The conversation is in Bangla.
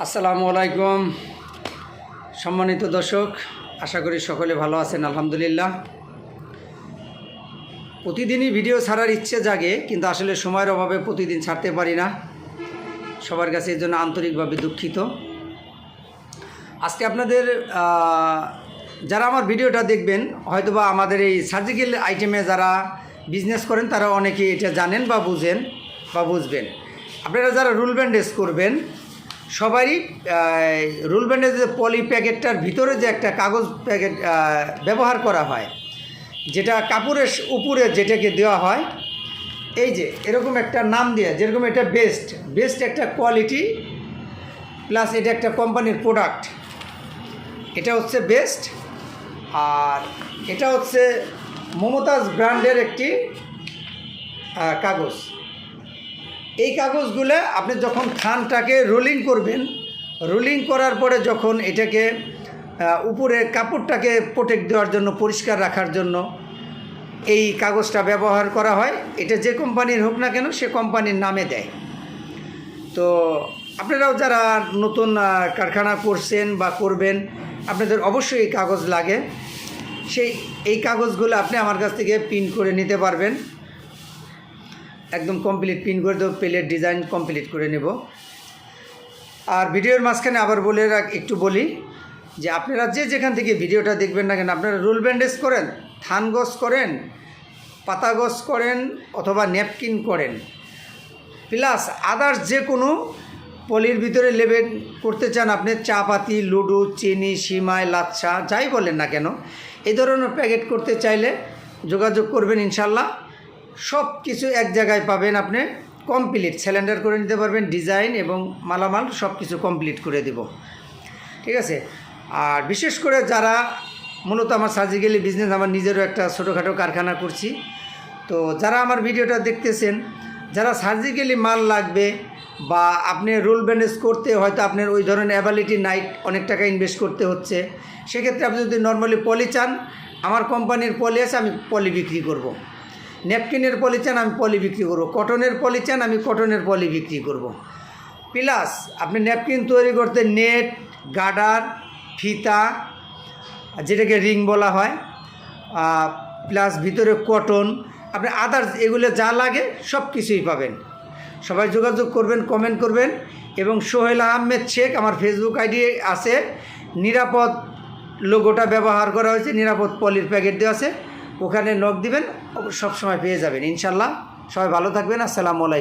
আসসালামু আলাইকুম সম্মানিত দর্শক, আশা করি সকলে ভালো আছেন। আলহামদুলিল্লাহ। প্রতিদিনই ভিডিও ছাড়ার ইচ্ছে জাগে, কিন্তু আসলে সময়ের অভাবে প্রতিদিন ছাড়তে পারি না। সবার কাছে এর জন্য আন্তরিকভাবে দুঃখিত। আজকে আপনাদের যারা আমার ভিডিওটা দেখবেন, হয়তোবা আমাদের এই সার্জিক্যাল আইটেমে যারা বিজনেস করেন তারা অনেকেই এটা জানেন বা বুঝেন বা বুঝবেন। আপনারা যারা রুল ব্যান্ডেজ করবেন, সবারই রুল ব্যান্ডেজের পলি প্যাকেটটার ভিতরে যে একটা কাগজ প্যাকেট ব্যবহার করা হয়, যেটা কাপড়ের উপরে যেটাকে দেওয়া হয়, এই যে এরকম একটা নাম দিয়ে, যেরকম এটা বেস্ট একটা কোয়ালিটি প্লাস এটা একটা কোম্পানির প্রোডাক্ট, এটা হচ্ছে বেস্ট। আর এটা হচ্ছে মমতাজ ব্র্যান্ডের একটি কাগজ। এই কাগজগুলো আপনি যখন থানটাকে রোলিং করবেন, রোলিং করার পরে যখন এটাকে উপরে কাপড়টাকে প্রোটেক্ট দেওয়ার জন্য, পরিষ্কার রাখার জন্য এই কাগজটা ব্যবহার করা হয়। এটা যে কোম্পানির হোক না কেন, সে কোম্পানির নামে দেয়। তো আপনারাও যারা নতুন কারখানা করছেন বা করবেন, আপনাদের অবশ্যই এই কাগজ লাগে। এই কাগজগুলো আপনি আমার কাছ থেকে প্রিন্ট করে নিতে পারবেন। একদম কমপ্লিট প্রিন্ট করে দেবো, প্লেট ডিজাইন কমপ্লিট করে নেব। আর ভিডিওর মাঝখানে আবার একটু বলি যে আপনারা যেখান থেকে ভিডিওটা দেখবেন না কেন, আপনারা রুল ব্যান্ডেজ করেন, থান গজ করেন, পাতা গজ করেন, অথবা ন্যাপকিন করেন, প্লাস আদার্স যে কোনো পলির ভিতরে লেবেল করতে চান আপনি, চা পাতি, লুডু, চিনি, সিমাই, লাচ্ছা, যাই বলেন না কেন, এই ধরনের প্যাকেট করতে চাইলে যোগাযোগ করবেন। ইনশাল্লাহ সব কিছু এক জায়গায় পাবেন। আপনি কমপ্লিট সিলিন্ডার করে নিতে পারবেন, ডিজাইন এবং মালামাল সব কিছু কমপ্লিট করে দেব। ঠিক আছে। আর বিশেষ করে যারা মূলত আমার সার্জিক্যালি বিজনেস, আমার নিজেরও একটা ছোটোখাটো কারখানা করছি, তো যারা আমার ভিডিওটা দেখতেছেন, যারা সার্জিক্যালি মাল লাগবে বা আপনি রুল ব্যান্ডেজ করতে হয়তো আপনার ওই ধরনের অ্যাবিলিটি নাই, অনেক টাকা ইনভেস্ট করতে হচ্ছে, সেক্ষেত্রে আপনি যদি নর্মালি পলি চান, আমার কোম্পানির পলি আছে, আমি পলি বিক্রি করব। ন্যাপকিনের পলি চান, আমি পলি বিক্রি করব। কটনের পলি চান, আমি কটনের পলি বিক্রি করব। প্লাস আপনি ন্যাপকিন তৈরি করতে নেট, গার্ডার, ফিতা, যেটাকে রিং বলা হয়, প্লাস ভিতরে কটন, আপনি আদার্স এগুলো যা লাগে সব কিছুই পাবেন। সবাই যোগাযোগ করবেন, কমেন্ট করবেন। এবং সোহেল আহমেদ শেখ আমার ফেসবুক আইডি আছে, নিরাপদ লোগোটা ব্যবহার করা হয়েছে, নিরাপদ পলির প্যাকেট দেওয়া আছে, ওখানে নক দিবেন, সব সময় পেয়ে যাবেন ইনশাল্লাহ। সবাই ভালো থাকবেন। আসসালামু আলাইকুম।